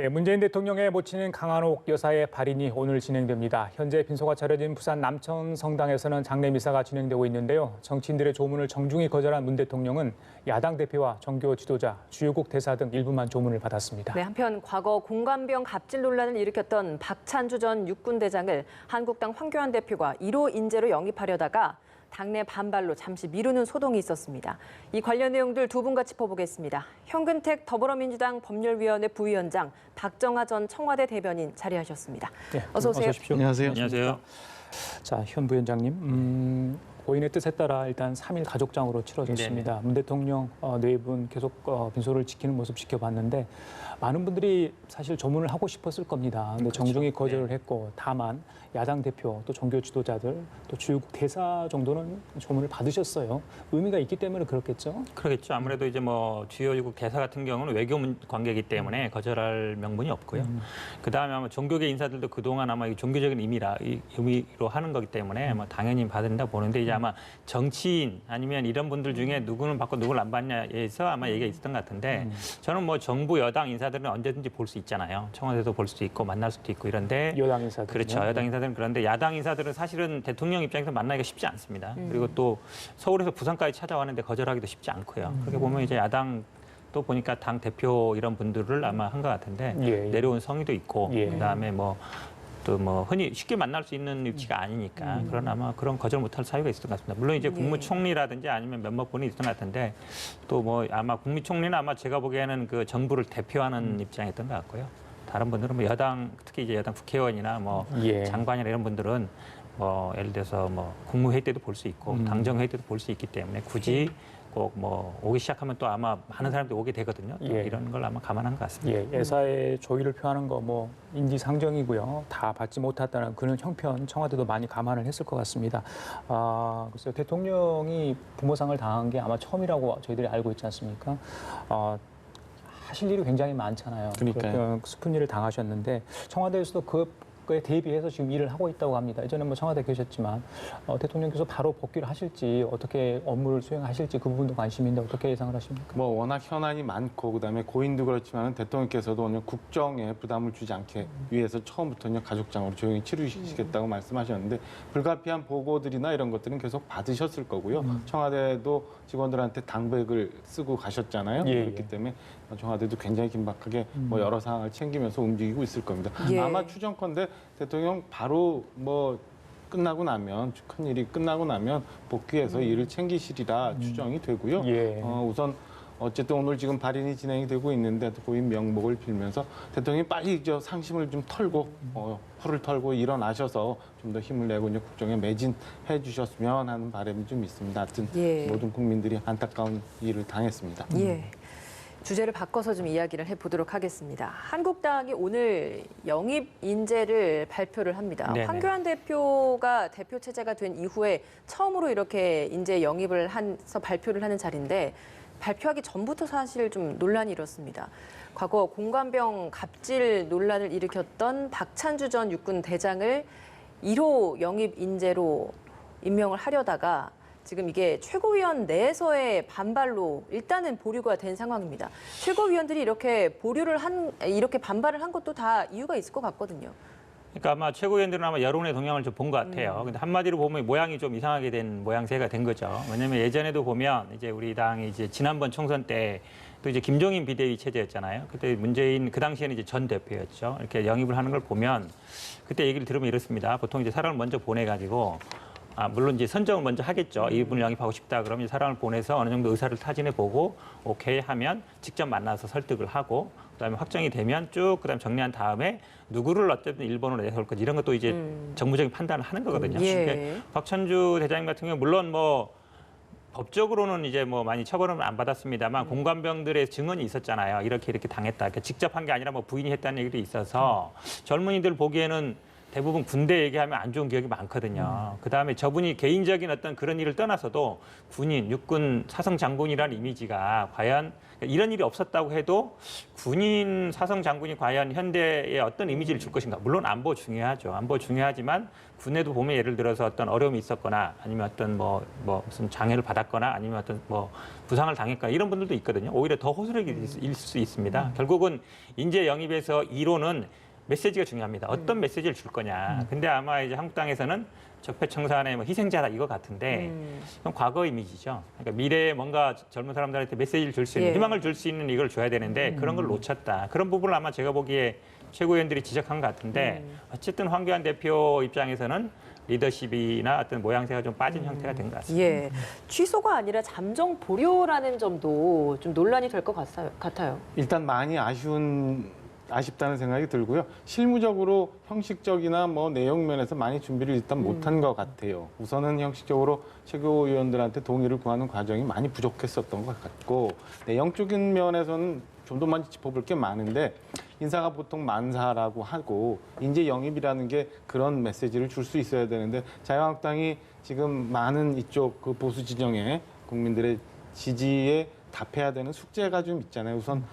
네, 문재인 대통령의 모친인 강한옥 여사의 발인이 오늘 진행됩니다. 현재 빈소가 차려진 부산 남천 성당에서는 장례 미사가 진행되고 있는데요. 정치인들의 조문을 정중히 거절한 문 대통령은 야당 대표와 종교 지도자, 주요국 대사 등 일부만 조문을 받았습니다. 네, 한편 과거 공관병 갑질 논란을 일으켰던 박찬주 전 육군대장을 한국당 황교안 대표가 1호 인재로 영입하려다가 당내 반발로 잠시 미루는 소동이 있었습니다. 이 관련 내용들 두 분과 짚어보겠습니다. 현근택 더불어민주당 법률위원회 부위원장, 박정하 전 청와대 대변인 자리하셨습니다. 네, 어서 오세요. 안녕하세요. 안녕하세요. 자, 현 부위원장님, 고인의 뜻에 따라 일단 3일 가족장으로 치러졌습니다. 문 대통령 네 분 계속 빈소를 지키는 모습 지켜봤는데 많은 분들이 사실 조문을 하고 싶었을 겁니다. 근데 정중히 거절을 했고, 다만 야당 대표, 또 종교 지도자들, 또 주요국 대사 정도는 조문을 받으셨어요. 의미가 있기 때문에 그렇겠죠? 그러겠죠. 아무래도 이제 뭐 주요국 대사 같은 경우는 외교 관계이기 때문에 거절할 명분이 없고요. 그다음에 아마 종교계 인사들도 그동안 아마 이 종교적인 의미로 하는 거기 때문에 뭐 당연히 받는다 보는데 이제 아마 정치인 아니면 이런 분들 중에 누구는 받고 누구를 안 받냐에서 아마 얘기가 있었던 것 같은데 저는 뭐 정부 여당 인사들은 언제든지 볼 수 있잖아요. 청와대도 볼 수 있고 만날 수도 있고 이런데 여당 인사들. 그렇죠. 여당 인사들은 그런데 야당 인사들은 사실은 대통령 입장에서 만나기가 쉽지 않습니다. 그리고 또 서울에서 부산까지 찾아왔는데 거절하기도 쉽지 않고요. 그렇게 보면 이제 야당 또 보니까 당 대표 이런 분들을 아마 한 것 같은데 내려온 성의도 있고 그다음에 또 흔히 쉽게 만날 수 있는 위치가 아니니까 그런 아마 그런 거절 못할 사유가 있었던 것 같습니다. 물론 이제 국무총리라든지 아니면 몇몇 분이 있었던 것 같은데 또 뭐 아마 국무총리는 아마 제가 보기에는 그 정부를 대표하는 입장이었던 것 같고요. 다른 분들은 뭐 여당 특히 이제 여당 국회의원이나 뭐 장관이나 이런 분들은 뭐 예를 들어서 뭐 국무회의 때도 볼 수 있고 당정회의 때도 볼 수 있기 때문에 굳이 꼭 뭐 오기 시작하면 또 아마 많은 사람들이 오게 되거든요. 이런 걸 아마 감안한 것 같습니다. 예사의 조의를 표하는 거 뭐 인지상정이고요. 다 받지 못했다는 그런 형편 청와대도 많이 감안을 했을 것 같습니다. 글쎄요, 대통령이 부모상을 당한 게 아마 처음이라고 저희들이 알고 있지 않습니까? 하실 일이 굉장히 많잖아요. 그러니까요. 슬픈 일을 당하셨는데 청와대에서도 그거에 대비해서 지금 일을 하고 있다고 합니다. 예전에 뭐 청와대 계셨지만 대통령께서 바로 복귀를 하실지 어떻게 업무를 수행하실지 그 부분도 관심인데 어떻게 예상을 하십니까? 뭐 워낙 현안이 많고 그다음에 고인도 그렇지만 대통령께서도 오늘 국정에 부담을 주지 않게 위해서 처음부터 가족장으로 조용히 치르시겠다고 말씀하셨는데 불가피한 보고들이나 이런 것들은 계속 받으셨을 거고요. 청와대도 직원들한테 당백을 쓰고 가셨잖아요. 그렇기 때문에 청와대도 굉장히 긴박하게 뭐 여러 상황을 챙기면서 움직이고 있을 겁니다. 아마 추정컨대 대통령 바로 뭐 끝나고 나면 큰 일이 끝나고 나면 복귀해서 일을 챙기시리라 추정이 되고요. 우선 어쨌든 오늘 지금 발인이 진행이 되고 있는데 고인 명복을 빌면서 대통령이 빨리 상심을 좀 털고 풀을 털고 일어나셔서 좀 더 힘을 내고 이제 국정에 매진해 주셨으면 하는 바람이 좀 있습니다. 하여튼 모든 국민들이 안타까운 일을 당했습니다. 주제를 바꿔서 좀 이야기를 해보도록 하겠습니다. 한국당이 오늘 영입 인재를 발표를 합니다. 황교안 대표가 대표 체제가 된 이후에 처음으로 이렇게 인재 영입을 해서 발표를 하는 자리인데 발표하기 전부터 사실 좀 논란이 일었습니다. 과거 공관병 갑질 논란을 일으켰던 박찬주 전 육군 대장을 1호 영입 인재로 임명을 하려다가 지금 이게 최고위원 내에서의 반발로 일단은 보류가 된 상황입니다. 최고위원들이 이렇게 이렇게 반발을 한 것도 다 이유가 있을 것 같거든요. 그러니까 아마 최고위원들은 아마 여론의 동향을 좀 본 것 같아요. 근데 한마디로 보면 모양이 좀 이상하게 된 모양새가 된 거죠. 왜냐하면 예전에도 보면 이제 우리 당이 이제 지난번 총선 때 또 이제 김종인 비대위 체제였잖아요. 그때 문재인 그 당시에는 이제 전 대표였죠. 이렇게 영입을 하는 걸 보면 그때 얘기를 들으면 이렇습니다. 보통 이제 사람을 먼저 보내가지고 물론 이제 선정을 먼저 하겠죠. 이분을 영입하고 싶다 그러면 사람을 보내서 어느 정도 의사를 타진해 보고 오케이 하면 직접 만나서 설득을 하고 그다음에 확정이 되면 쭉 그다음 정리한 다음에 누구를 어쨌든 일본으로 내세울 건지 이런 것도 이제 정무적인 판단을 하는 거거든요. 그러니까 박찬주 대장님 같은 경우 물론 뭐 법적으로는 이제 뭐 많이 처벌은 안 받았습니다만 공관병들의 증언이 있었잖아요. 이렇게 당했다. 그러니까 직접 한 게 아니라 뭐 부인이 했다는 얘기도 있어서 젊은이들 보기에는 대부분 군대 얘기하면 안 좋은 기억이 많거든요. 그다음에 저분이 개인적인 어떤 그런 일을 떠나서도 군인, 육군 사성 장군이라는 이미지가 과연 이런 일이 없었다고 해도 군인 사성 장군이 과연 현대에 어떤 이미지를 줄 것인가. 물론 안보 중요하죠. 안보 중요하지만 군에도 보면 예를 들어서 어떤 어려움이 있었거나 아니면 어떤 뭐 무슨 장애를 받았거나 아니면 어떤 뭐 부상을 당했거나 이런 분들도 있거든요. 오히려 더 호소력일 수 있습니다. 결국은 인재 영입에서 이론은 메시지가 중요합니다. 어떤 메시지를 줄 거냐. 근데 아마 이제 한국당에서는 적폐청산의 뭐 희생자다 이거 같은데 그건 과거 이미지죠. 그러니까 미래에 뭔가 젊은 사람들한테 메시지를 줄 수 있는, 예. 희망을 줄 수 있는 이걸 줘야 되는데 그런 걸 놓쳤다. 그런 부분을 아마 제가 보기에 최고위원들이 지적한 것 같은데 어쨌든 황교안 대표 입장에서는 리더십이나 어떤 모양새가 좀 빠진 형태가 된 것 같습니다. 예. 취소가 아니라 잠정 보류라는 점도 좀 논란이 될 것 같아요. 일단 많이 아쉽다는 생각이 들고요. 실무적으로 형식적이나 뭐 내용 면에서 많이 준비를 일단 못한 것 같아요. 우선은 형식적으로 최고위원들한테 동의를 구하는 과정이 많이 부족했었던 것 같고, 내용적인 면에서는 좀 더 많이 짚어볼 게 많은데, 인사가 보통 만사라고 하고 인재 영입이라는 게 그런 메시지를 줄 수 있어야 되는데, 자유한국당이 지금 많은 이쪽 그 보수 진영의 국민들의 지지에 답해야 되는 숙제가 좀 있잖아요. 우선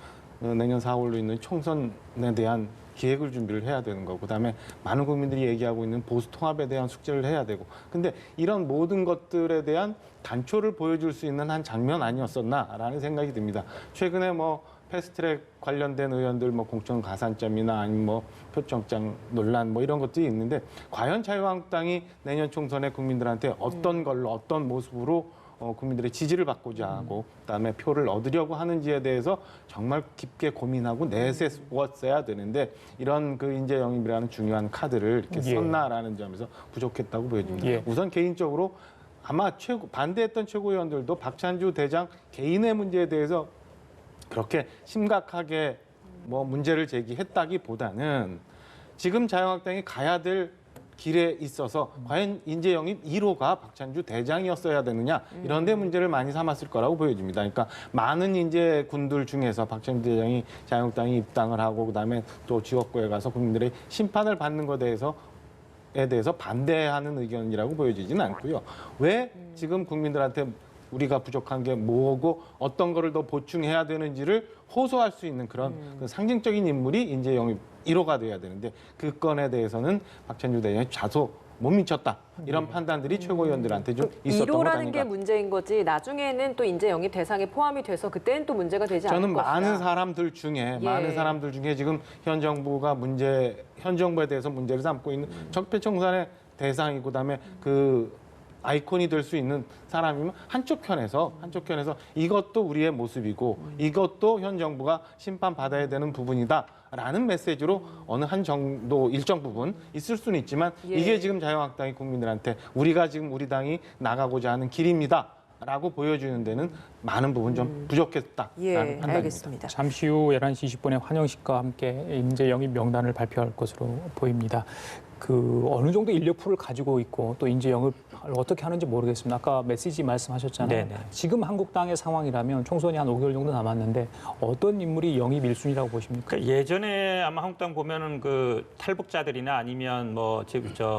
내년 4월로 있는 총선에 대한 기획을 준비를 해야 되는 거고, 그다음에 많은 국민들이 얘기하고 있는 보수 통합에 대한 숙제를 해야 되고, 근데 이런 모든 것들에 대한 단초를 보여줄 수 있는 한 장면 아니었었나라는 생각이 듭니다. 최근에 뭐 패스트트랙 관련된 의원들 뭐 공천 가산점이나 아니면 뭐 표창장 논란 뭐 이런 것들이 있는데, 과연 자유한국당이 내년 총선에 국민들한테 어떤 걸로 어떤 모습으로 국민들의 지지를 받고자 하고 그다음에 표를 얻으려고 하는지에 대해서 정말 깊게 고민하고 내세웠어야 되는데, 이런 그 인재 영입이라는 중요한 카드를 이렇게 예. 썼나라는 점에서 부족했다고 보여집니다. 예. 우선 개인적으로 아마 반대했던 최고위원들도 박찬주 대장 개인의 문제에 대해서 그렇게 심각하게 뭐 문제를 제기했다기보다는 지금 자유한국당이 가야 될 길에 있어서 과연 인재 영입 1호가 박찬주 대장이었어야 되느냐, 이런 데 문제를 많이 삼았을 거라고 보여집니다. 그러니까 많은 인재 군들 중에서 박찬주 대장이 자유한국당이 입당을 하고 그다음에 또 지역구에 가서 국민들의 심판을 받는 것에 대해서 반대하는 의견이라고 보여지지는 않고요. 왜 지금 국민들한테 우리가 부족한 게 뭐고 어떤 거를 더 보충해야 되는지를 호소할 수 있는 그런 그 상징적인 인물이 인재 영입 1호가 돼야 되는데, 그 건에 대해서는 박찬주 대장이 좌소 못 미쳤다, 이런 판단들이 최고위원들한테 좀 있었던 것 1호라는 아닌가. 게 문제인 거지 나중에는 또 인재 영입 대상에 포함이 돼서 그때는 또 문제가 되지 않을 저는 것이다. 많은 사람들 중에 지금 현 정부에 대해서 문제를 삼고 있는 적폐청산의 대상이고, 그다음에 그 아이콘이 될 수 있는 사람이면 한쪽 편에서 이것도 우리의 모습이고 이것도 현 정부가 심판받아야 되는 부분이다라는 메시지로 어느 한 정도 일정 부분 있을 수는 있지만, 예. 이게 지금 자유한국당이 국민들한테 우리가 지금 우리 당이 나가고자 하는 길입니다 라고 보여주는 데는 많은 부분 좀 부족했다라는 예, 판단입니다. 알겠습니다. 잠시 후 11시 20분에 환영식과 함께 인재 영입 명단을 발표할 것으로 보입니다. 그 어느 정도 인력풀을 가지고 있고 또 인재 영입을 어떻게 하는지 모르겠습니다. 아까 메시지 말씀하셨잖아요. 네네. 지금 한국당의 상황이라면 총선이 한 5개월 정도 남았는데 어떤 인물이 영입 1순위라고 보십니까? 그러니까 예전에 아마 한국당 보면은 그 탈북자들이나 아니면 뭐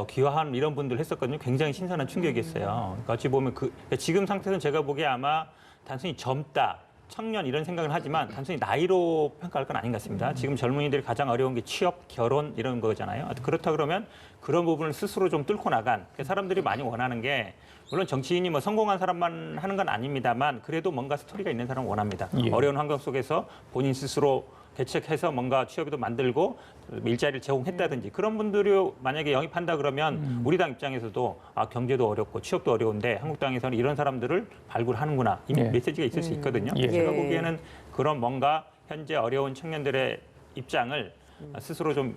귀화한 이런 분들 했었거든요. 굉장히 신선한 충격이었어요. 그러니까 어찌 보면 지금 상태에서는 제가 보기에 아마 단순히 젊다, 청년 이런 생각을 하지만 단순히 나이로 평가할 건 아닌 것 같습니다. 지금 젊은이들이 가장 어려운 게 취업, 결혼 이런 거잖아요. 그렇다 그러면 그런 부분을 스스로 좀 뚫고 나간, 사람들이 많이 원하는 게, 물론 정치인이 뭐 성공한 사람만 하는 건 아닙니다만 그래도 뭔가 스토리가 있는 사람을 원합니다. 예. 어려운 환경 속에서 본인 스스로 대책해서 뭔가 취업에도 만들고 일자리를 제공했다든지 그런 분들이 만약에 영입한다 그러면 우리 당 입장에서도 경제도 어렵고 취업도 어려운데 한국당에서는 이런 사람들을 발굴하는구나, 이미 예. 메시지가 있을 수 있거든요. 예. 제가 예. 보기에는 그런 뭔가 현재 어려운 청년들의 입장을 스스로 좀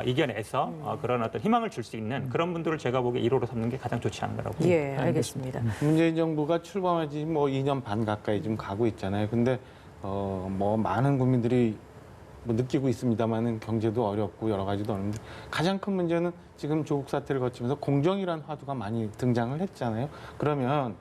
이겨내서 그런 어떤 희망을 줄 수 있는 그런 분들을 제가 보기에 1호로 삼는 게 가장 좋지 않은가라고 봅니다. 예, 알겠습니다. 문재인 정부가 출범한 지 뭐 2년 반 가까이 좀 가고 있잖아요. 근데 뭐 많은 국민들이 뭐 느끼고 있습니다만은 경제도 어렵고 여러 가지도 어렵는데, 가장 큰 문제는 지금 조국 사태를 거치면서 공정이라는 화두가 많이 등장을 했잖아요. 그러면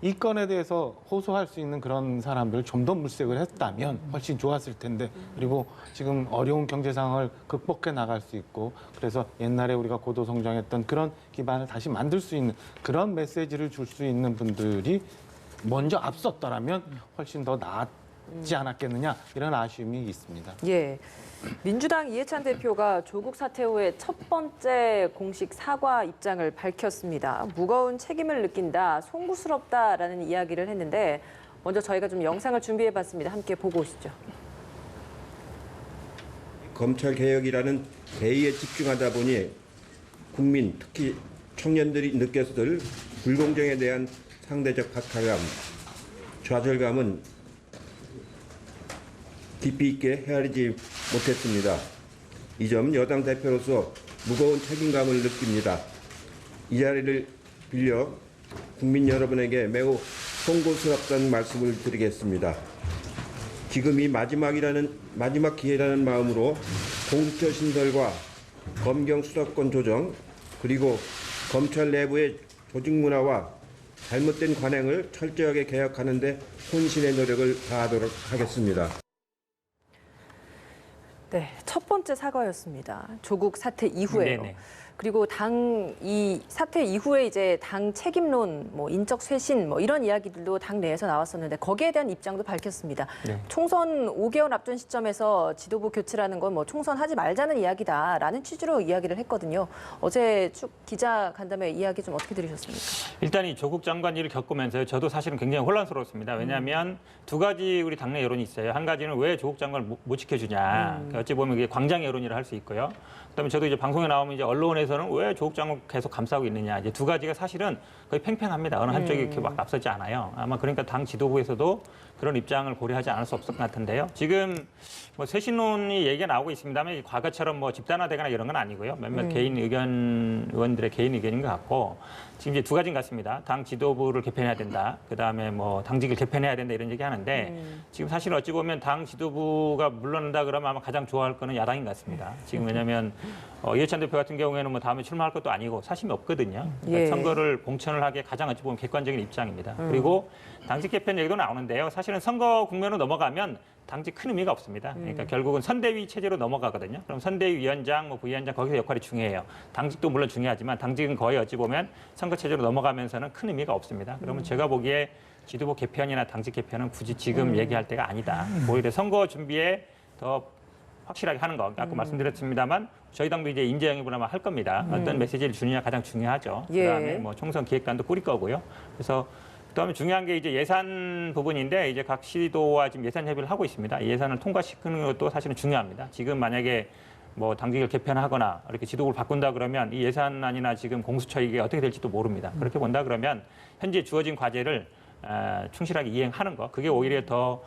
이 건에 대해서 호소할 수 있는 그런 사람들을 좀 더 물색을 했다면 훨씬 좋았을 텐데 그리고 지금 어려운 경제 상황을 극복해 나갈 수 있고 그래서 옛날에 우리가 고도 성장했던 그런 기반을 다시 만들 수 있는 그런 메시지를 줄 수 있는 분들이 먼저 앞섰더라면 훨씬 더 낫지 않았겠느냐 이런 아쉬움이 있습니다. 예. 민주당 이해찬 대표가 조국 사태 후에 첫 번째 공식 사과 입장을 밝혔습니다. 무거운 책임을 느낀다, 송구스럽다라는 이야기를 했는데 먼저 저희가 좀 영상을 준비해봤습니다. 함께 보고 오시죠. 검찰 개혁이라는 대의에 집중하다 보니 국민, 특히 청년들이 느꼈을 불공정에 대한 상대적 박탈감, 좌절감은 깊이 있게 헤아리지 못했습니다. 이 점 여당 대표로서 무거운 책임감을 느낍니다. 이 자리를 빌려 국민 여러분에게 매우 송구스럽다는 말씀을 드리겠습니다. 지금이 마지막 기회라는 마음으로 공수처 신설과 검경 수사권 조정 그리고 검찰 내부의 조직 문화와 잘못된 관행을 철저하게 개혁하는 데 혼신의 노력을 다하도록 하겠습니다. 네, 첫 번째 사과였습니다. 조국 사태 이후에요. 네네. 그리고 이 사태 이후에 이제 당 책임론, 뭐 인적 쇄신, 뭐 이런 이야기들도 당 내에서 나왔었는데 거기에 대한 입장도 밝혔습니다. 네. 총선 5개월 앞둔 시점에서 지도부 교체라는 건 뭐 총선하지 말자는 이야기다라는 취지로 이야기를 했거든요. 어제 쭉 기자 간담회 이야기 좀 어떻게 들으셨습니까? 일단 이 조국 장관 일을 겪으면서요. 저도 사실은 굉장히 혼란스러웠습니다. 왜냐하면 두 가지 우리 당내 여론이 있어요. 한 가지는 왜 조국 장관을 못 지켜주냐. 그러니까 어찌 보면 이게 광장 여론이라 할 수 있고요. 그다음에 저도 이제 방송에 나오면 이제 언론에서는 왜 조국 장관을 계속 감싸고 있느냐. 이제 두 가지가 사실은 거의 팽팽합니다. 어느 한쪽이 이렇게 막 앞서지 않아요. 아마 그러니까 당 지도부에서도 그런 입장을 고려하지 않을 수 없을 것 같은데요. 지금 뭐 쇄신론이 얘기가 나오고 있습니다만 과거처럼 뭐 집단화되거나 이런 건 아니고요. 몇몇 개인 의원들의 개인 의견인 것 같고 지금 이제 두 가지인 것 같습니다. 당 지도부를 개편해야 된다. 그다음에 뭐 당직을 개편해야 된다 이런 얘기 하는데 지금 사실 어찌 보면 당 지도부가 물러난다 그러면 아마 가장 좋아할 거는 야당인 것 같습니다. 지금 왜냐하면 이해찬 대표 같은 경우에는 뭐 다음에 출마할 것도 아니고 사심이 없거든요. 그러니까 예. 선거를 공천을 하기에 가장 어찌 보면 객관적인 입장입니다. 그리고 당직 개편 얘기도 나오는데요. 사실은 선거 국면으로 넘어가면 당직 큰 의미가 없습니다. 그러니까 결국은 선대위 체제로 넘어가거든요. 그럼 선대위 위원장, 뭐 부위원장 거기서 역할이 중요해요. 당직도 물론 중요하지만 당직은 거의 어찌 보면 선거 체제로 넘어가면서는 큰 의미가 없습니다. 그러면 제가 보기에 지도부 개편이나 당직 개편은 굳이 지금 얘기할 때가 아니다. 오히려 선거 준비에 더 확실하게 하는 거. 아까 말씀드렸습니다만 저희 당도 이제 인재 영입을 아마 할 겁니다. 어떤 메시지를 주느냐 가장 중요하죠. 예. 그다음에 뭐 총선 기획단도 꾸릴 거고요. 그래서 그다음에 중요한 게 이제 예산 부분인데 이제 각 시도와 지금 예산 협의를 하고 있습니다. 이 예산을 통과시키는 것도 사실은 중요합니다. 지금 만약에 뭐 당직을 개편하거나 이렇게 지도부를 바꾼다 그러면 이 예산안이나 지금 공수처 이게 어떻게 될지도 모릅니다. 그렇게 본다 그러면 현재 주어진 과제를 충실하게 이행하는 거 그게 오히려 더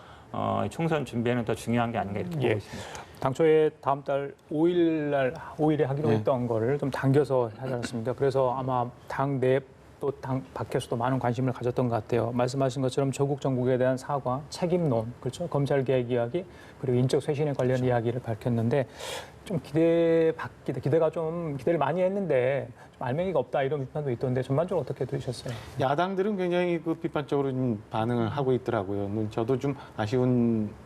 총선 준비에는 더 중요한 게 아닌가 이렇게 보고 있습니다. 당초에 다음 달 5일에 하기로 했던 거를 좀 당겨서 하지 않았습니까? 그래서 아마 당 내 또 당 밖에서도 많은 관심을 가졌던 것 같아요. 말씀하신 것처럼 조국 정국에 대한 사과, 책임론, 그렇죠? 검찰 개혁 이야기, 그리고 인적 쇄신에 관련 이야기를 밝혔는데 좀 기대를 많이 했는데 좀 알맹이가 없다 이런 비판도 있던데 전반적으로 어떻게 들으셨어요? 야당들은 굉장히 그 비판적으로 좀 반응을 하고 있더라고요. 저도 좀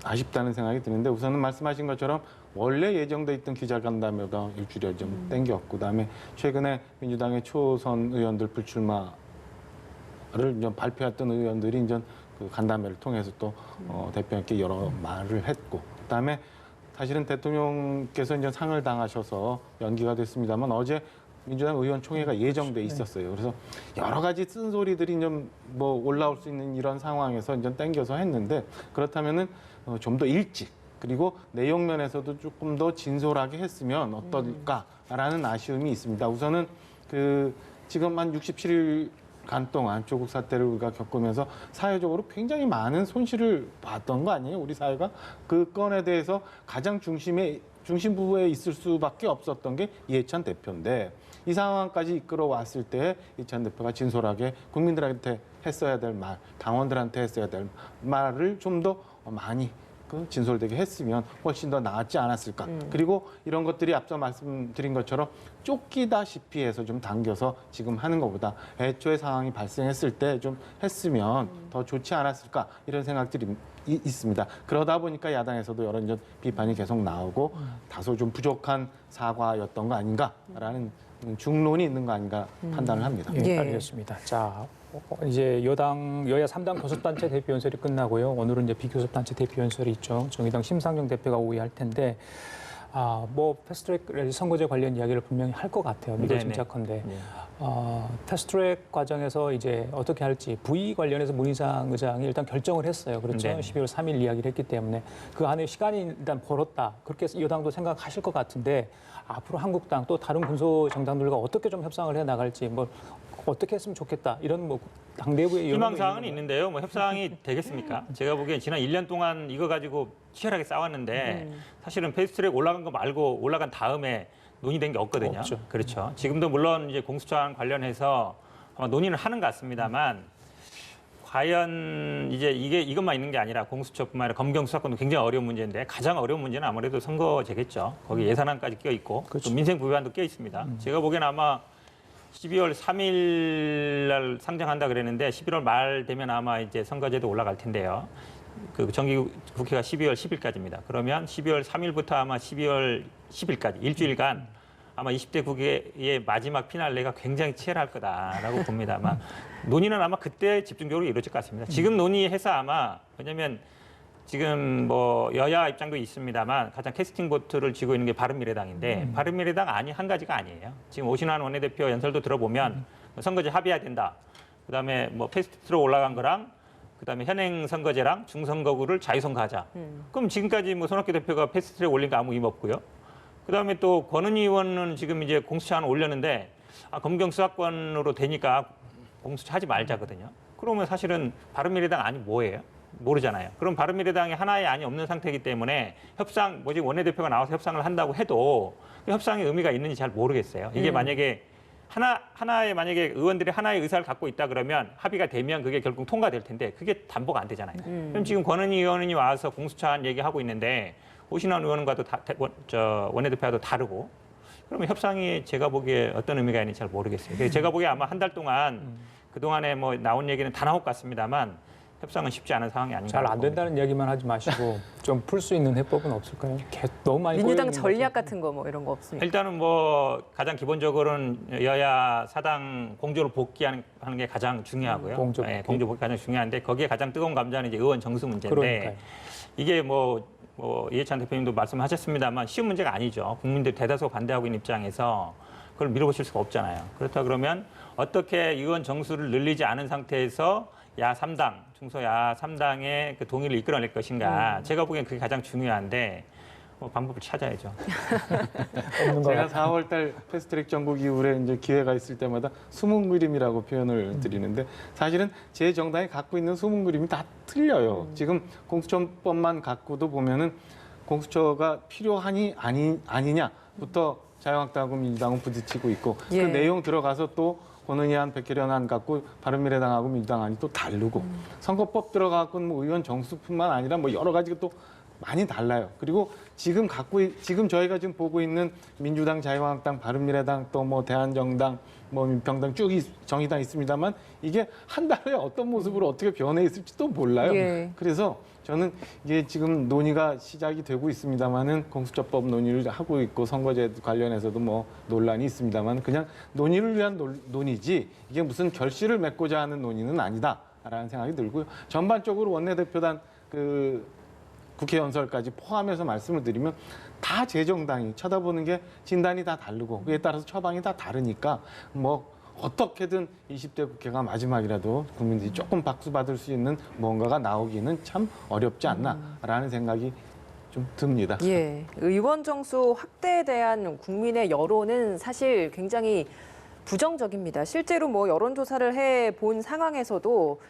아쉽다는 생각이 드는데 우선은 말씀하신 것처럼 원래 예정돼 있던 기자간담회가 일주일에 좀 땡겼고 그다음에 최근에 민주당의 초선 의원들 불출마를 이제 발표했던 의원들이 이제 그 간담회를 통해서 또 대표님께 여러 말을 했고 그다음에 사실은 대통령께서 이제 상을 당하셔서 연기가 됐습니다만 어제 민주당 의원총회가 예정돼 있었어요. 그래서 여러 가지 쓴소리들이 좀 뭐 올라올 수 있는 이런 상황에서 이제 땡겨서 했는데 그렇다면은 좀 더 일찍 그리고 내용 면에서도 조금 더 진솔하게 했으면 어떨까라는 아쉬움이 있습니다. 우선은 그 지금 한 67일간 동안 조국 사태를 우리가 겪으면서 사회적으로 굉장히 많은 손실을 봤던 거 아니에요? 우리 사회가 그 건에 대해서 가장 중심부에 있을 수밖에 없었던 게 이해찬 대표인데 이 상황까지 이끌어왔을 때 이해찬 대표가 진솔하게 국민들한테 했어야 될 말, 당원들한테 했어야 될 말을 좀 더 많이 진솔되게 했으면 훨씬 더 나았지 않았을까. 그리고 이런 것들이 앞서 말씀드린 것처럼 쫓기다시피 해서 좀 당겨서 지금 하는 것보다 애초에 상황이 발생했을 때 좀 했으면 더 좋지 않았을까 이런 생각들이 있습니다. 그러다 보니까 야당에서도 여러 비판이 계속 나오고 다소 좀 부족한 사과였던 거 아닌가라는 중론이 있는 거 아닌가 판단을 합니다. 예, 예. 알겠습니다. 자, 이제 여야 3당 교섭단체 대표 연설이 끝나고요. 오늘은 이제 비교섭단체 대표 연설이 있죠. 정의당 심상정 대표가 오후에 할 텐데, 뭐 패스트트랙 선거제 관련 이야기를 분명히 할 것 같아요. 믿어 짐작컨대. 패스트트랙 과정에서 이제 어떻게 할지 부의 관련해서 문희상 의장이 일단 결정을 했어요. 그렇죠. 네. 12월 3일 이야기를 했기 때문에 그 안에 시간이 일단 벌었다. 그렇게 여당도 생각하실 것 같은데 앞으로 한국당 또 다른 군소 정당들과 어떻게 좀 협상을 해 나갈지 뭐 어떻게 했으면 좋겠다. 이런 뭐 당 내부의 희망사항은 있는데요. 뭐 협상이 되겠습니까? 제가 보기엔 지난 1년 동안 이거 가지고 치열하게 싸웠는데 사실은 패스트트랙 올라간 거 말고 올라간 다음에 논의된 게 없거든요. 없죠. 그렇죠. 지금도 물론 이제 공수처랑 관련해서 아마 논의는 하는 것 같습니다만 과연 이제 이것만 있는 게 아니라 공수처뿐만 아니라 검경 수사권도 굉장히 어려운 문제인데 가장 어려운 문제는 아무래도 선거제겠죠. 거기 예산안까지 끼어 있고 또 민생 부의안도 끼어 있습니다. 제가 보기엔 아마 12월 3일 날 상정한다 그랬는데 11월 말 되면 아마 이제 선거제도 올라갈 텐데요. 그 정기국회가 12월 10일까지입니다. 그러면 12월 3일부터 아마 12월 10일까지 일주일간 아마 20대 국회의 마지막 피날레가 굉장히 치열할 거다라고 봅니다. 아마 논의는 아마 그때 집중적으로 이루어질 것 같습니다. 지금 논의해서 아마 왜냐하면 지금 뭐 여야 입장도 있습니다만 가장 캐스팅 보트를 쥐고 있는 게 바른미래당인데 바른미래당 안이 한 가지가 아니에요. 지금 오신환 원내대표 연설도 들어보면 선거제 합의해야 된다. 그다음에 뭐 패스트트랙 올라간 거랑 그다음에 현행 선거제랑 중선거구를 자유선거하자. 그럼 지금까지 뭐 손학규 대표가 패스트트랙 올린 거 아무 의미 없고요. 그다음에 또 권은희 의원은 지금 이제 공수처 안 올렸는데 검경 수사권으로 되니까 공수처 하지 말자거든요. 그러면 사실은 바른미래당 안이 뭐예요? 모르잖아요. 그럼 바른미래당에 하나의 안이 없는 상태이기 때문에 협상, 뭐지 원내대표가 나와서 협상을 한다고 해도 그 협상의 의미가 있는지 잘 모르겠어요. 이게 만약에 하나의 만약에 의원들이 하나의 의사를 갖고 있다 그러면 합의가 되면 그게 결국 통과될 텐데 그게 담보가 안 되잖아요. 그럼 지금 권은희 의원이 와서 공수처안 얘기하고 있는데 오신환 의원과도 원내대표와도 다르고 그러면 협상이 제가 보기에 어떤 의미가 있는지 잘 모르겠어요. 그래서 제가 보기에 아마 한 달 동안 그동안에 뭐 나온 얘기는 다 나올 것 같습니다만 협상은 쉽지 않은 상황이 아닌가. 잘 안 된다는 이야기만 하지 마시고 좀 풀 수 있는 해법은 없을까요? 너무 많이 민주당 꼬여 있는 것 전략 같아요. 같은 거 뭐 이런 거 없습니까? 일단은 뭐 가장 기본적으로는 여야 사당 공조를 복귀하는 게 가장 중요하고요. 공조 복귀 가장 중요한데 거기에 가장 뜨거운 감자는 이제 의원 정수 문제인데 그러니까요. 이게 뭐 이해찬 대표님도 말씀하셨습니다만 쉬운 문제가 아니죠. 국민들이 대다수 반대하고 있는 입장에서 그걸 밀어붙일 수가 없잖아요. 그렇다 그러면 어떻게 의원 정수를 늘리지 않은 상태에서 야 3당, 중소야 3당의 그 동의를 이끌어낼 것인가. 제가 보기엔 그게 가장 중요한데 방법을 찾아야죠. 제가 4월 달 패스트트랙 전국 이후에 이제 기회가 있을 때마다 숨은 그림이라고 표현을 드리는데 사실은 제 정당이 갖고 있는 숨은 그림이 다 틀려요. 지금 공수처법만 갖고도 보면은 공수처가 필요하니 아니냐부터 자유한국당하고 민주당은 부딪히고 있고 예. 그 내용 들어가서 또 권은희안, 백혜련안 갖고 바른미래당하고 민주당 안이 또 다르고 선거법 들어가고 뭐 의원 정수뿐만 아니라 뭐 여러 가지가 또 많이 달라요. 그리고 지금 저희가 지금 보고 있는 민주당, 자유한국당, 바른미래당 또 뭐 대한정당, 뭐 민평당 쭉 정의당 있습니다만 이게 한 달에 어떤 모습으로 어떻게 변해 있을지 또 몰라요. 예. 그래서 저는 이게 지금 논의가 시작이 되고 있습니다만은 공수처법 논의를 하고 있고 선거제 관련해서도 뭐 논란이 있습니다만 그냥 논의를 위한 논의지 이게 무슨 결실을 맺고자 하는 논의는 아니다라는 생각이 들고요. 전반적으로 원내대표단 국회 연설까지 포함해서 말씀을 드리면 다 제 정당이 쳐다보는 게 진단이 다 다르고 그에 따라서 처방이 다 다르니까 뭐 어떻게든 20대 국회가 마지막이라도 국민들이 조금 박수 받을 수 있는 뭔가가 나오기는 참 어렵지 않나라는 생각이 좀 듭니다. 예, 의원 정수 확대에 대한 국민의 여론은 사실 굉장히 부정적입니다. 실제로 뭐 여론조사를 해본 상황에서도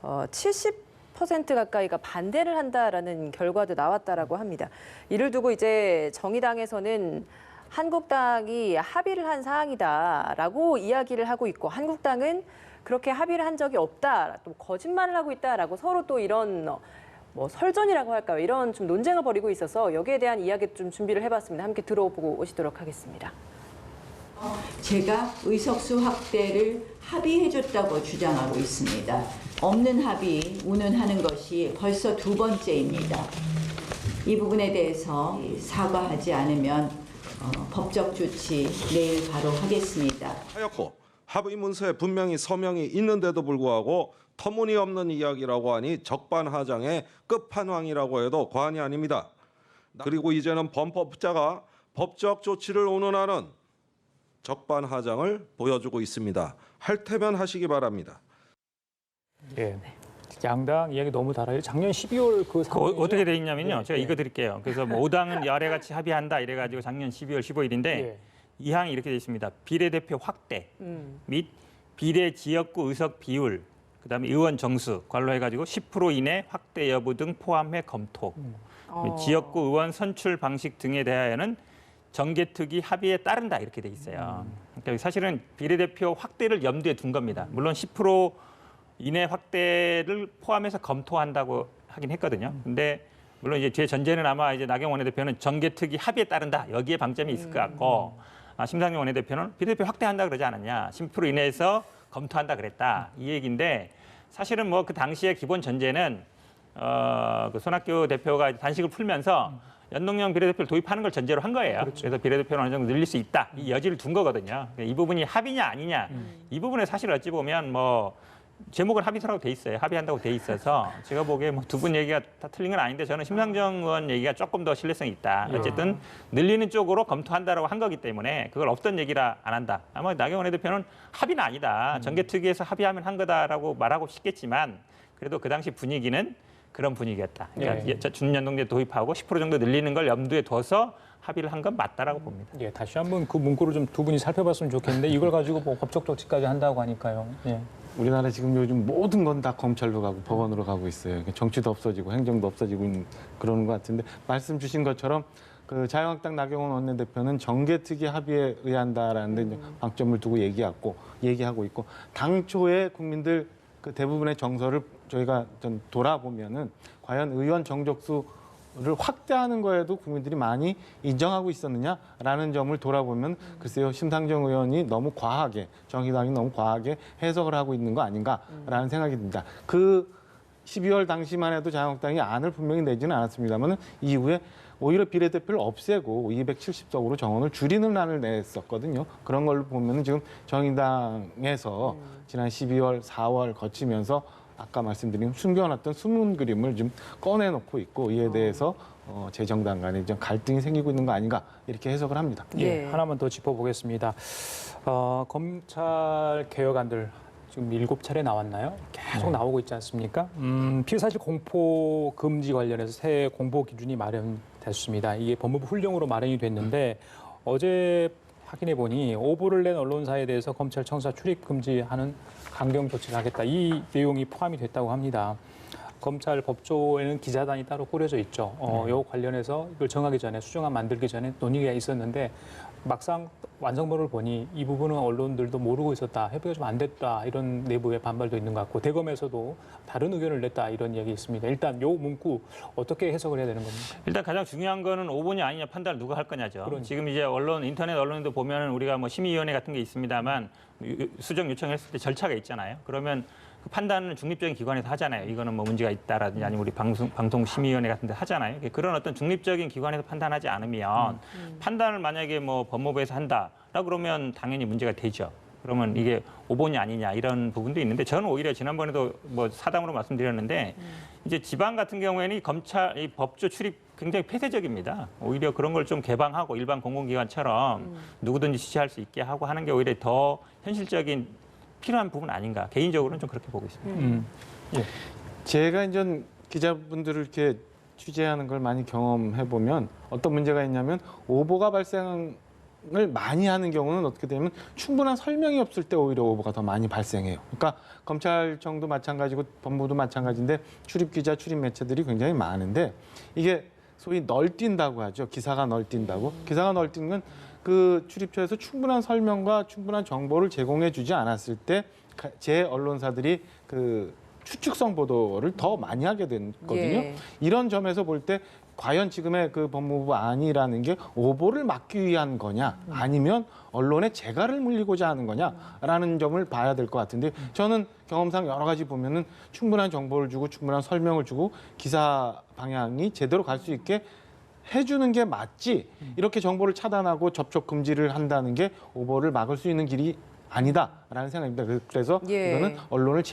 70% 가까이가 반대를 한다라는 결과도 나왔다라고 합니다. 이를 두고 이제 정의당에서는 한국당이 합의를 한 사항이다라고 이야기를 하고 있고 한국당은 그렇게 합의를 한 적이 없다, 또 거짓말을 하고 있다라고 서로 또 이런 뭐 설전이라고 할까요? 이런 좀 논쟁을 벌이고 있어서 여기에 대한 이야기 좀 준비를 해봤습니다. 함께 들어보고 오시도록 하겠습니다. 제가 의석수 확대를 합의해줬다고 주장하고 있습니다. 없는 합의 운운하는 것이 벌써 두 번째입니다. 이 부분에 대해서 사과하지 않으면 법적 조치 내일 바로 하겠습니다. 하였고 합의 문서에 분명히 서명이 있는데도 불구하고 터무니없는 이야기라고 하니 적반하장의 끝판왕이라고 해도 과언이 아닙니다. 그리고 이제는 범법자가 법적 조치를 운운하는 적반하장을 보여주고 있습니다. 할 테면 하시기 바랍니다. 예. 양당 이야기 너무 달아요. 작년 12월 그 상황 어떻게 돼 있냐면요. 네, 제가 네. 이거 드릴게요. 그래서 뭐 5당은 야래같이 합의한다 이래가지고 작년 12월 15일인데 예. 이 항이 이렇게 돼 있습니다. 비례대표 확대 및 비례 지역구 의석 비율, 그다음에 의원 정수 관로 해가지고 10% 이내 확대 여부 등 포함해 검토. 지역구 의원 선출 방식 등에 대하여는 정개특위 합의에 따른다 이렇게 돼 있어요. 그러니까 사실은 비례대표 확대를 염두에 둔 겁니다. 물론 10% 이내 확대를 포함해서 검토한다고 하긴 했거든요. 근데 물론 이제 제 전제는 아마 이제 나경원 원내대표는 정개특위 합의에 따른다 여기에 방점이 있을 것 같고 심상정 원내대표는 비례대표 확대한다 그러지 않았냐, 10% 이내에서 검토한다 그랬다 이 얘기인데 사실은 뭐 그 당시에 기본 전제는 그 손학규 대표가 단식을 풀면서 연동형 비례대표를 도입하는 걸 전제로 한 거예요. 그렇죠. 그래서 비례대표를 어느 정도 늘릴 수 있다. 이 여지를 둔 거거든요. 이 부분이 합의냐 아니냐. 이 부분에 사실 어찌 보면 뭐 제목은 합의서라고 돼 있어요. 합의한다고 돼 있어서 제가 보기에 뭐 두 분 얘기가 다 틀린 건 아닌데 저는 심상정 의원 얘기가 조금 더 신뢰성이 있다. 어쨌든 늘리는 쪽으로 검토한다라고 한 거기 때문에 그걸 없던 얘기라 안 한다. 아마 나경원 대표는 합의는 아니다. 정개특위에서 합의하면 한 거다라고 말하고 싶겠지만 그래도 그 당시 분위기는 그런 분위기였다. 그러니까 준연동제 도입하고 10% 정도 늘리는 걸 염두에 둬서 합의를 한 건 맞다라고 봅니다. 예, 다시 한번 그 문구를 좀 두 분이 살펴봤으면 좋겠는데 이걸 가지고 뭐 법적 조치까지 한다고 하니까요. 예. 우리나라 지금 요즘 모든 건 다 검찰로 가고 법원으로 가고 있어요. 정치도 없어지고 행정도 없어지고 있는 그러는 것 같은데 말씀 주신 것처럼 그 자유한국당 나경원 원내대표는 정개특위 합의에 의한다라는 데 이제 방점을 두고 얘기하고 있고 당초에 국민들 그 대부분의 정서를 저희가 좀 돌아보면은 과연 의원 정적수를 확대하는 거에도 국민들이 많이 인정하고 있었느냐라는 점을 돌아보면 글쎄요, 심상정 의원이 너무 과하게, 정의당이 너무 과하게 해석을 하고 있는 거 아닌가라는 생각이 듭니다. 그 12월 당시만 해도 자유한국당이 안을 분명히 내지는 않았습니다만 이후에 오히려 비례대표를 없애고 270석으로 정원을 줄이는 안을 냈었거든요. 그런 걸 보면 지금 정의당에서 지난 12월, 4월 거치면서 아까 말씀드린 숨겨놨던 숨은 그림을 좀 꺼내놓고 있고 이에 대해서 재정당 간에 좀 갈등이 생기고 있는 거 아닌가 이렇게 해석을 합니다. 예, 예. 하나만 더 짚어보겠습니다. 검찰 개혁안들 지금 7차례 나왔나요? 계속 나오고 있지 않습니까? 피의사실 공포 금지 관련해서 새 공보 기준이 마련됐습니다. 이게 법무부 훈령으로 마련이 됐는데 어제 확인해 보니 오보를 낸 언론사에 대해서 검찰 청사 출입 금지하는 강경 조치를 하겠다. 이 내용이 포함이 됐다고 합니다. 검찰 법조에는 기자단이 따로 꾸려져 있죠. 이 관련해서 이걸 정하기 전에 수정안 만들기 전에 논의가 있었는데 막상 완성본을 보니 이 부분은 언론들도 모르고 있었다. 협의가 좀 안 됐다. 이런 내부의 반발도 있는 것 같고 대검에서도 다른 의견을 냈다. 이런 얘기 있습니다. 일단 이 문구 어떻게 해석을 해야 되는 겁니까? 일단 가장 중요한 거는 5번이 아니냐 판단을 누가 할 거냐죠. 그러니까. 지금 이제 인터넷 언론에도 보면 우리가 뭐 심의위원회 같은 게 있습니다만 수정 요청했을 때 절차가 있잖아요. 그러면 그 판단은 중립적인 기관에서 하잖아요. 이거는 뭐 문제가 있다라든지 아니면 우리 방송심의위원회 같은 데 하잖아요. 그런 어떤 중립적인 기관에서 판단하지 않으면 판단을 만약에 뭐 법무부에서 한다라 그러면 당연히 문제가 되죠. 그러면 이게 5번이 아니냐 이런 부분도 있는데 저는 오히려 지난번에도 뭐 사당으로 말씀드렸는데 이제 지방 같은 경우에는 검찰 이 법조 출입 굉장히 폐쇄적입니다. 오히려 그런 걸 좀 개방하고 일반 공공기관처럼 누구든지 지시할 수 있게 하고 하는 게 오히려 더 현실적인 필요한 부분 아닌가 개인적으로는 좀 그렇게 보고 있습니다. 예. 제가 이제 기자분들을 이렇게 취재하는 걸 많이 경험해 보면 어떤 문제가 있냐면 오보가 발생을 많이 하는 경우는 어떻게 되면 충분한 설명이 없을 때 오히려 오보가 더 많이 발생해요. 그러니까 검찰청도 마찬가지고 법무부도 마찬가지인데 출입 기자, 출입 매체들이 굉장히 많은데 이게 소위 널뛴다고 하죠. 기사가 널뛴다고. 기사가 널뛰는 건 그 출입처에서 충분한 설명과 충분한 정보를 제공해 주지 않았을 때 제 언론사들이 그 추측성 보도를 더 많이 하게 됐거든요. 예. 이런 점에서 볼 때 과연 지금의 그 법무부 안이라는 게 오보를 막기 위한 거냐 아니면 언론의 재갈을 물리고자 하는 거냐라는 점을 봐야 될 것 같은데 저는 경험상 여러 가지 보면은 충분한 정보를 주고 충분한 설명을 주고 기사 방향이 제대로 갈 수 있게 해주는 게 맞지 이렇게 정보를 차단하고 접촉 금지를 한다는 게 오보를 막을 수 있는 길이 아니다라는 생각입니다. 그래서 예. 이거는 언론의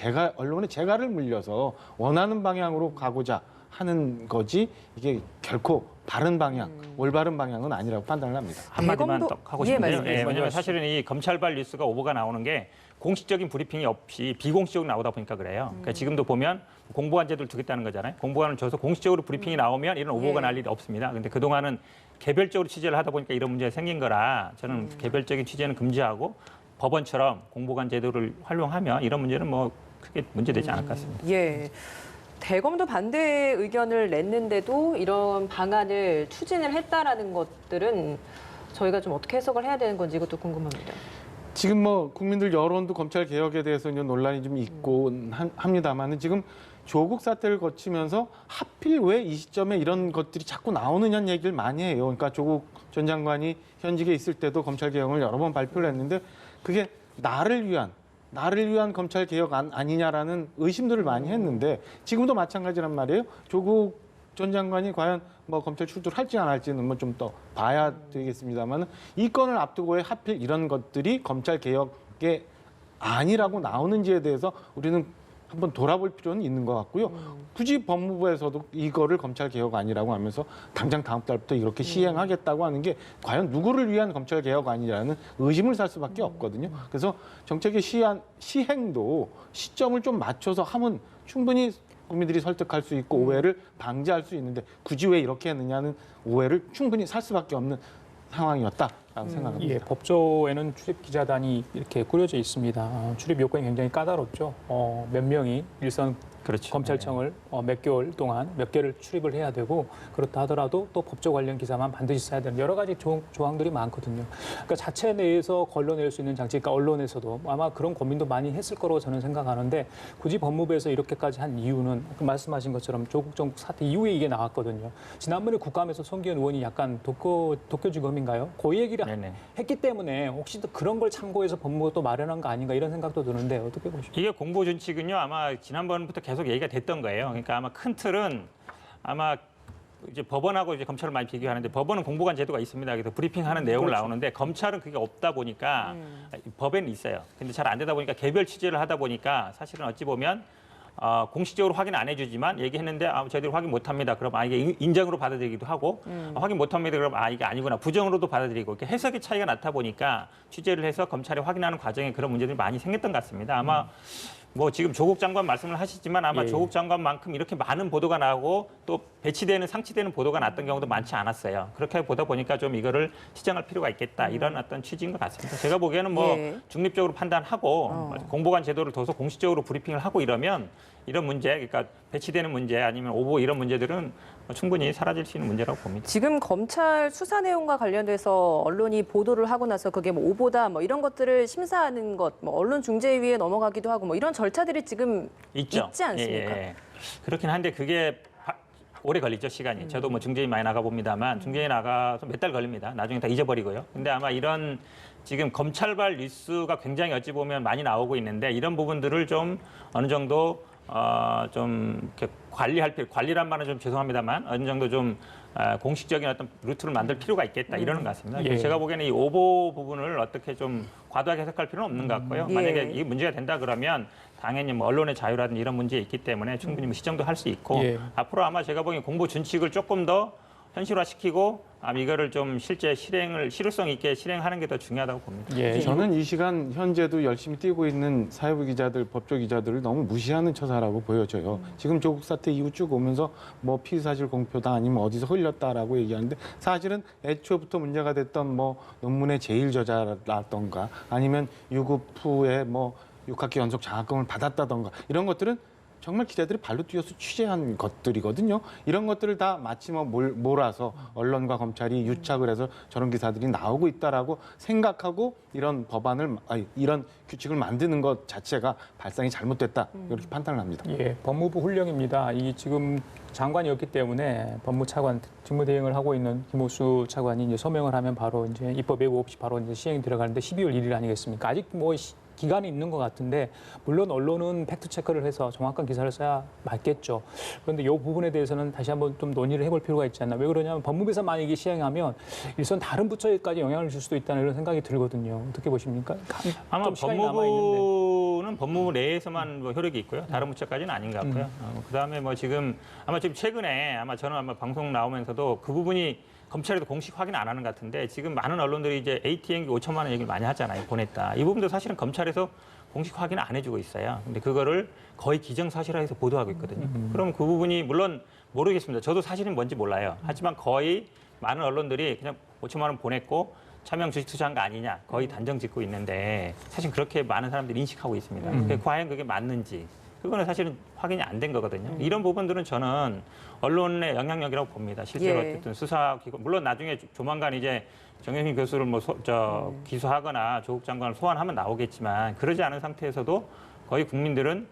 재갈을 물려서 원하는 방향으로 가고자 하는 거지 이게 결코 바른 방향, 올바른 방향은 아니라고 판단을 합니다. 한마디만 대검도- 더 하고 예, 싶은데요. 말씀하세요. 왜냐하면 사실은 이 검찰발 뉴스가 오보가 나오는 게 공식적인 브리핑이 없이 비공식적으로 나오다 보니까 그래요. 그러니까 지금도 보면 공보관 제도를 두겠다는 거잖아요. 공보관을 줘서 공식적으로 브리핑이 나오면 이런 오보가 예. 날 일이 없습니다. 근데 그동안은 개별적으로 취재를 하다 보니까 이런 문제가 생긴 거라 저는 개별적인 취재는 금지하고 법원처럼 공보관 제도를 활용하면 이런 문제는 뭐 크게 문제되지 않을 것 같습니다. 예. 대검도 반대 의견을 냈는데도 이런 방안을 추진을 했다라는 것들은 저희가 좀 어떻게 해석을 해야 되는 건지 이것도 궁금합니다. 지금 뭐 국민들 여론도 검찰 개혁에 대해서 이제 논란이 좀 있고 합니다만은 지금 조국 사태를 거치면서 하필 왜 이 시점에 이런 것들이 자꾸 나오느냐는 얘기를 많이 해요. 그러니까 조국 전 장관이 현직에 있을 때도 검찰 개혁을 여러 번 발표를 했는데 그게 나를 위한 검찰 개혁 아니냐라는 의심들을 많이 했는데 지금도 마찬가지란 말이에요. 조국 전 장관이 과연 뭐 검찰 출두를 할지 안 할지는 뭐 좀 더 봐야 되겠습니다만은 이 건을 앞두고 왜 하필 이런 것들이 검찰 개혁의 아니라고 나오는지에 대해서 우리는 한번 돌아볼 필요는 있는 것 같고요. 굳이 법무부에서도 이거를 검찰 개혁 아니라고 하면서 당장 다음 달부터 이렇게 시행하겠다고 하는 게 과연 누구를 위한 검찰 개혁 아니라는 의심을 살 수밖에 없거든요. 그래서 정책의 시행도 시점을 좀 맞춰서 하면 충분히 국민들이 설득할 수 있고 오해를 방지할 수 있는데 굳이 왜 이렇게 했느냐는 오해를 충분히 살 수밖에 없는 상황이었다라고 생각합니다. 예, 법조에는 출입 기자단이 이렇게 꾸려져 있습니다. 출입 요건이 굉장히 까다롭죠. 몇 명이 일선 그렇죠. 검찰청을 몇 개월 동안 몇 개를 출입을 해야 되고 그렇다 하더라도 또 법조 관련 기사만 반드시 써야 되는 여러 가지 조항들이 많거든요. 그러니까 자체 내에서 걸러낼 수 있는 장치, 그러니까 언론에서도 아마 그런 고민도 많이 했을 거라고 저는 생각하는데 굳이 법무부에서 이렇게까지 한 이유는 말씀하신 것처럼 조국 정국 사태 이후에 이게 나왔거든요. 지난번에 국감에서 송기현 의원이 약간 도쿄지검인가요? 그 얘기를 네네. 했기 때문에 혹시 또 그런 걸 참고해서 법무부가 또 마련한 거 아닌가 이런 생각도 드는데 어떻게 보십니까? 이게 공보 준칙은요 아마 지난번부터 계속 얘기가 됐던 거예요. 그러니까 아마 큰 틀은 아마 이제 법원하고 이제 검찰을 많이 비교하는데 법원은 공보관 제도가 있습니다. 그래서 브리핑하는 내용을 그렇죠. 나오는데 검찰은 그게 없다 보니까 법에는 있어요. 근데 잘 안 되다 보니까 개별 취재를 하다 보니까 사실은 어찌 보면 공식적으로 확인 안 해주지만 얘기했는데 저희들이 확인 못합니다. 그럼 이게 인정으로 받아들이기도 하고 확인 못합니다. 그럼 이게 아니구나 부정으로도 받아들이고 이렇게 해석의 차이가 나타 보니까 취재를 해서 검찰이 확인하는 과정에 그런 문제들이 많이 생겼던 것 같습니다. 아마 뭐 지금 조국 장관 말씀을 하시지만 아마 예. 조국 장관만큼 이렇게 많은 보도가 나오고 또 배치되는 상치되는 보도가 났던 경우도 많지 않았어요. 그렇게 보다 보니까 좀 이거를 시정할 필요가 있겠다 이런 어떤 취지인 것 같습니다. 제가 보기에는 뭐 예. 중립적으로 판단하고 공보관 제도를 둬서 공식적으로 브리핑을 하고 이러면 이런 문제, 그러니까 배치되는 문제 아니면 오보 이런 문제들은 충분히 사라질 수 있는 문제라고 봅니다. 지금 검찰 수사 내용과 관련돼서 언론이 보도를 하고 나서 그게 뭐 오보다 뭐 이런 것들을 심사하는 것, 뭐 언론중재위에 넘어가기도 하고 뭐 이런 절차들이 지금 있죠. 있지 않습니까? 예. 그렇긴 한데 그게 오래 걸리죠, 시간이. 저도 뭐 중재위 많이 나가 봅니다만 중재위 나가서 몇 달 걸립니다. 나중에 다 잊어버리고요. 근데 아마 이런 지금 검찰발 뉴스가 굉장히 어찌 보면 많이 나오고 있는데 이런 부분들을 좀 어느 정도 좀 이렇게 관리란 말은 좀 죄송합니다만 어느 정도 좀 공식적인 어떤 루트를 만들 필요가 있겠다 이러는 것 같습니다. 예. 제가 보기에는 이 오보 부분을 어떻게 좀 과도하게 해석할 필요는 없는 것 같고요. 예. 만약에 이게 문제가 된다 그러면 당연히 뭐 언론의 자유라든지 이런 문제 있기 때문에 충분히 뭐 시정도 할 수 있고 예. 앞으로 아마 제가 보기엔 공보 준칙을 조금 더 현실화시키고 이거를 좀 실제 실효성 있게 실행하는 게 더 중요하다고 봅니다. 예. 저는 이 시간 현재도 열심히 뛰고 있는 사회부 기자들, 법조 기자들을 너무 무시하는 처사라고 보여져요. 지금 조국 사태 이후 쭉 오면서 뭐 피의사실 공표다 아니면 어디서 흘렸다라고 얘기하는데 사실은 애초부터 문제가 됐던 뭐 논문의 제일 저자라던가 아니면 유급 후에 뭐 6학기 연속 장학금을 받았다던가 이런 것들은 정말 기자들이 발로 뛰어서 취재한 것들이거든요. 이런 것들을 다 마치 뭐 몰아서 언론과 검찰이 유착을 해서 저런 기사들이 나오고 있다라고 생각하고 이런 이런 규칙을 만드는 것 자체가 발상이 잘못됐다 이렇게 판단을 합니다. 예, 법무부 훈령입니다. 이 지금 장관이었기 때문에 법무차관 직무대행을 하고 있는 김호수 차관이 이제 서명을 하면 바로 이제 입법 예고 없이 바로 이제 시행이 들어가는데 12월 1일 아니겠습니까? 아직 뭐 기간이 있는 것 같은데 물론 언론은 팩트 체크를 해서 정확한 기사를 써야 맞겠죠. 그런데 이 부분에 대해서는 다시 한번 좀 논의를 해볼 필요가 있지 않나. 왜 그러냐면 법무부에서 만약에 시행하면 일선 다른 부처에까지 영향을 줄 수도 있다는 이런 생각이 들거든요. 어떻게 보십니까? 아마 좀 시간이 남아있는데. 법무부는 법무부 내에서만 뭐 효력이 있고요. 다른 부처까지는 아닌 것 같고요. 그다음에 뭐 지금 최근에 저는 아마 방송 나오면서도 그 부분이 검찰에도 공식 확인 안 하는 것 같은데 지금 많은 언론들이 이제 ATM 5천만 원 얘기를 많이 하잖아요. 보냈다. 이 부분도 사실은 검찰에서 공식 확인 안 해주고 있어요. 근데 그거를 거의 기정사실화해서 보도하고 있거든요. 그럼 그 부분이 물론 모르겠습니다. 저도 사실은 뭔지 몰라요. 하지만 거의 많은 언론들이 그냥 5천만 원 보냈고 차명 주식 투자한 거 아니냐 거의 단정 짓고 있는데 사실 그렇게 많은 사람들이 인식하고 있습니다. 과연 그게 맞는지 그거는 사실은 확인이 안 된 거거든요. 이런 부분들은 저는 언론의 영향력이라고 봅니다. 실제로 예. 어쨌든 수사기관 물론 나중에 조만간 이제 정영진 교수를 기소하거나 조국 장관을 소환하면 나오겠지만 그러지 않은 상태에서도 거의 국민들은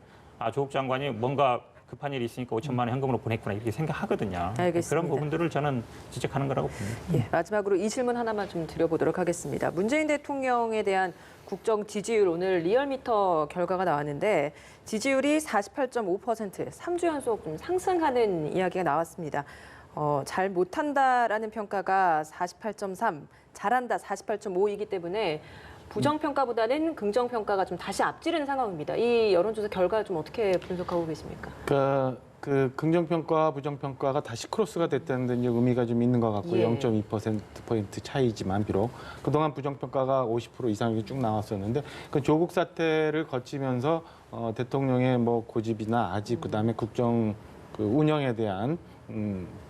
조국 장관이 뭔가 급한 일이 있으니까 5천만 원 현금으로 보냈구나 이렇게 생각하거든요. 알겠습니다. 그런 부분들을 저는 지적하는 거라고 봅니다. 예, 마지막으로 이 질문 하나만 좀 드려보도록 하겠습니다. 문재인 대통령에 대한 국정 지지율 오늘 리얼미터 결과가 나왔는데 지지율이 48.5%, 3주 연속 좀 상승하는 이야기가 나왔습니다. 잘 못한다라는 평가가 48.3, 잘한다 48.5이기 때문에 부정평가보다는 긍정평가가 좀 다시 앞지르는 상황입니다. 이 여론조사 결과 좀 어떻게 분석하고 계십니까? 그 긍정평가와 부정평가가 다시 크로스가 됐다는 데 이제 의미가 좀 있는 것 같고 예. 0.2%포인트 차이지만 비록 그동안 부정평가가 50% 이상이 쭉 나왔었는데 그 조국 사태를 거치면서 대통령의 뭐 고집이나 아직 그다음에 국정 그 운영에 대한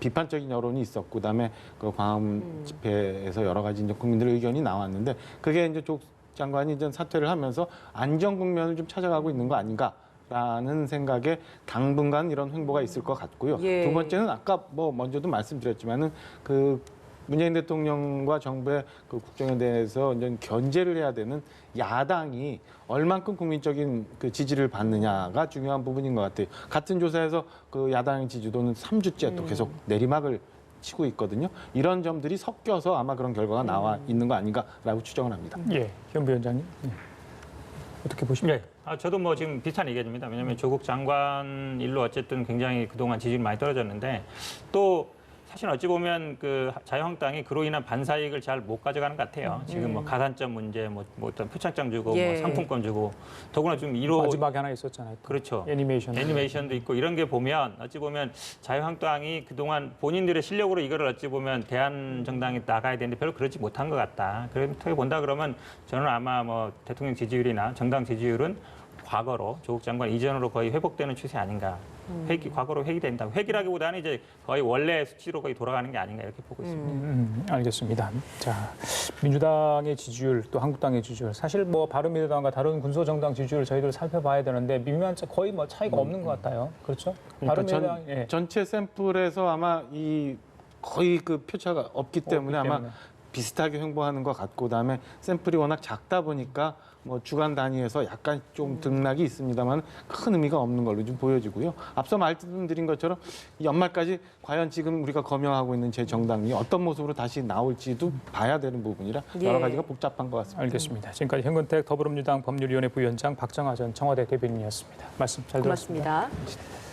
비판적인 여론이 있었고 그다음에 그 광화문 집회에서 여러 가지 이제 국민들의 의견이 나왔는데 그게 이제 조국 장관이 이제 사퇴를 하면서 안정 국면을 좀 찾아가고 있는 거 아닌가? 라는 생각에 당분간 이런 횡보가 있을 것 같고요. 예. 두 번째는 아까 뭐 먼저도 말씀드렸지만은 그 문재인 대통령과 정부의 그 국정에 대해서 이제 견제를 해야 되는 야당이 얼만큼 국민적인 그 지지를 받느냐가 중요한 부분인 것 같아요. 같은 조사에서 그 야당의 지지도는 3주째 또 계속 내리막을 치고 있거든요. 이런 점들이 섞여서 아마 그런 결과가 나와 있는 거 아닌가라고 추정을 합니다. 예, 현 위원장님. 예. 어떻게 보십니까? 네. 저도 뭐 지금 비슷한 얘기입니다. 왜냐하면 조국 장관 일로 어쨌든 굉장히 그동안 지지율이 많이 떨어졌는데 또 사실 어찌 보면 그 자유한국당이 그로 인한 반사이익을 잘 못 가져가는 것 같아요. 지금 뭐 가산점 문제, 뭐 어떤 표창장 주고, 예. 뭐 상품권 주고, 더구나 좀 마지막에 하나 있었잖아요. 또. 그렇죠. 애니메이션도 있고 이런 게 보면 어찌 보면 자유한국당이 그동안 본인들의 실력으로 이거를 어찌 보면 대한정당에 나가야 되는데 별로 그러지 못한 것 같다. 그렇게 본다 그러면 저는 아마 뭐 대통령 지지율이나 정당 지지율은 과거로 조국 장관 이전으로 거의 회복되는 추세 아닌가. 과거로 회귀된다. 회귀라기보다는 이제 거의 원래 수치로 거의 돌아가는 게 아닌가 이렇게 보고 있습니다. 알겠습니다. 자, 민주당의 지지율 또 한국당의 지지율 사실 뭐 바른미래당과 다른 군소정당 지지율 저희들 살펴봐야 되는데 미묘한 거의 뭐 차이가 없는 것 같아요. 그렇죠? 그러니까 바른미래당 예. 전체 샘플에서 아마 이 거의 그 표차가 없기 때문에 아마 비슷하게 횡보하는 것 같고 그다음에 샘플이 워낙 작다 보니까 뭐 주간 단위에서 약간 좀 등락이 있습니다만 큰 의미가 없는 걸로 좀 보여지고요. 앞서 말씀드린 것처럼 연말까지 과연 지금 우리가 거명하고 있는 제 정당이 어떤 모습으로 다시 나올지도 봐야 되는 부분이라 여러 가지가 복잡한 것 같습니다. 알겠습니다. 지금까지 현근택 더불어민주당 법률위원회 부위원장 박정하 전 청와대 대변인이었습니다. 말씀 잘 들었습니다. 고맙습니다.